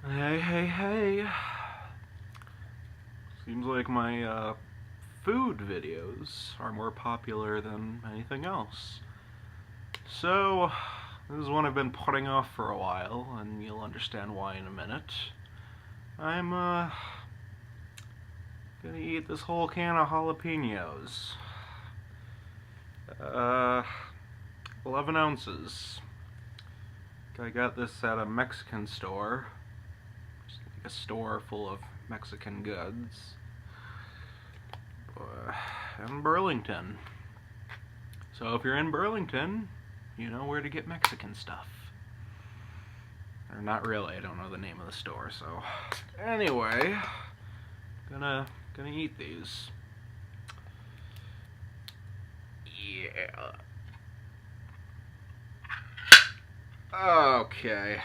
Hey, hey, hey. Seems like my food videos are more popular than anything else. So, this is one I've been putting off for a while, and you'll understand why in a minute. I'm gonna eat this whole can of jalapenos. Uh, 11 ounces. I got this at a Mexican store. Just like a store full of Mexican goods. In Burlington. So if you're in Burlington, you know where to get Mexican stuff. Or not really, I don't know the name of the store, so anyway, gonna eat these. Yeah. Okay.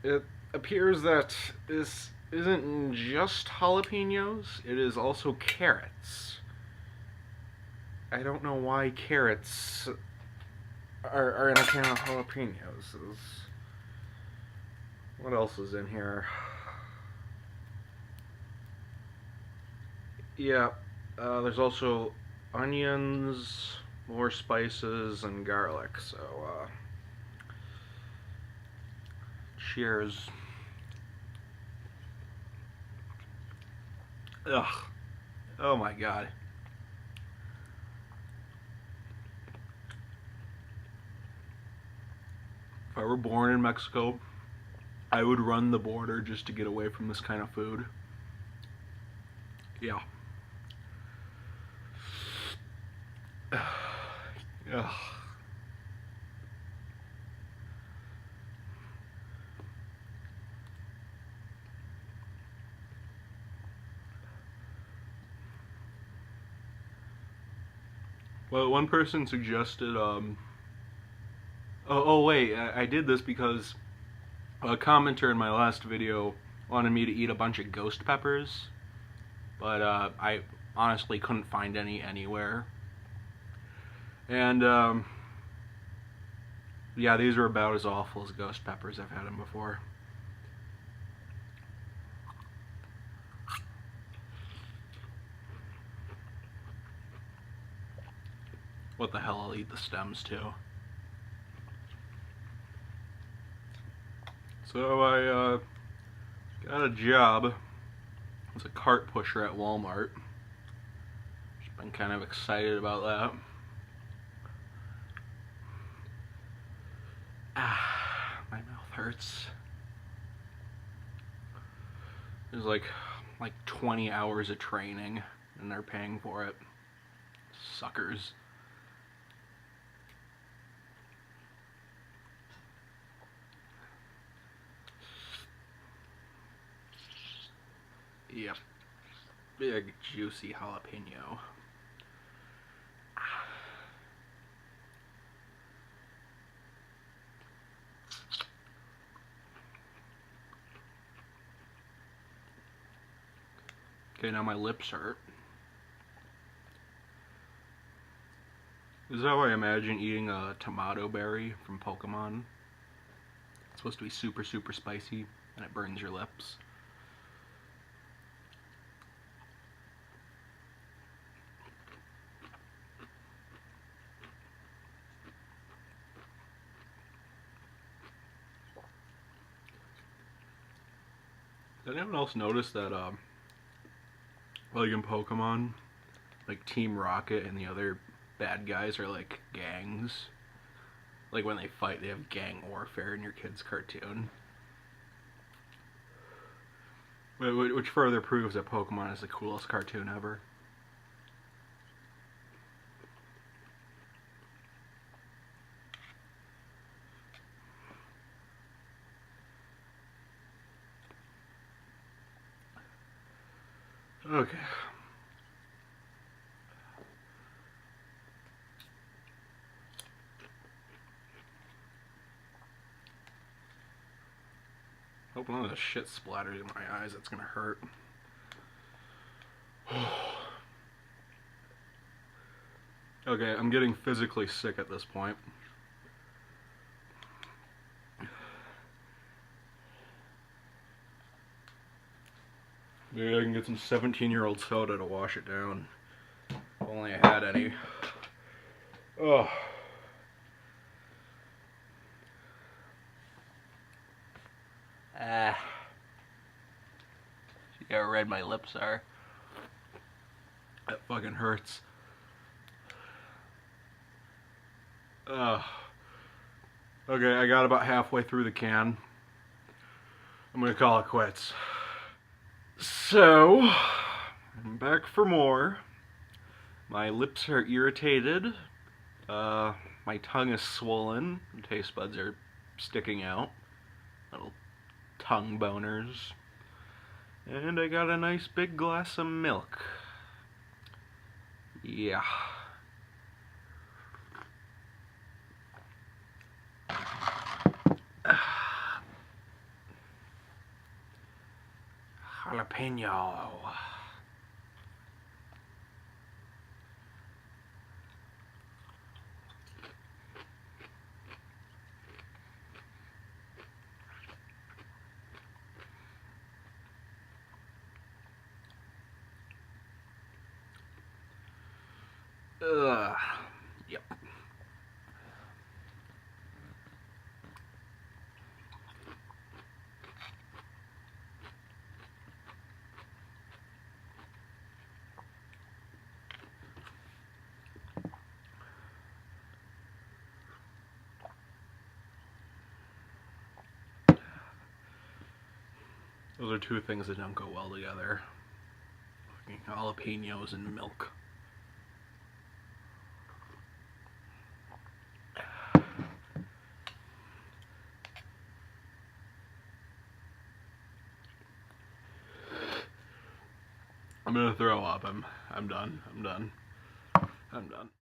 It appears that this isn't just jalapenos, it is also carrots. I don't know why carrots are in a can of jalapenos. What else is in here? Yeah, there's also onions, more spices, and garlic. So, cheers. Ugh. Oh my god. If I were born in Mexico, I would run the border just to get away from this kind of food. Yeah. Ugh. Well, one person suggested, oh wait, I did this because a commenter in my last video wanted me to eat a bunch of ghost peppers, but I honestly couldn't find any anywhere. And yeah, these are about as awful as ghost peppers. I've had them before. What the hell, I'll eat the stems too. So I got a job as a cart pusher at Walmart. Just been kind of excited about that. Ah, my mouth hurts. There's like 20 hours of training, and they're paying for it. Suckers. Yep. Big juicy jalapeno. Okay, now my lips hurt. This is how I imagine eating a tomato berry from Pokemon. It's supposed to be super, super spicy, and it burns your lips. Did anyone else notice that, like in Pokemon, like Team Rocket and the other bad guys are like gangs? Like when they fight, they have gang warfare in your kid's cartoon. Which further proves that Pokemon is the coolest cartoon ever. Okay. Hope none of this shit splatters in my eyes. That's gonna hurt. Okay, I'm getting physically sick at this point. Maybe I can get some 17-year-old soda to wash it down. If only I had any. Oh. Ah. See how red my lips are? That fucking hurts. Ugh. Okay, I got about halfway through the can. I'm gonna call it quits. So, I'm back for more. My lips are irritated. My tongue is swollen. My taste buds are sticking out. Little tongue boners. And I got a nice big glass of milk. Yeah. Jalapeno. Ugh. Yep. Those are two things that don't go well together. Fucking jalapenos and milk. I'm gonna throw up. I'm done. I'm done.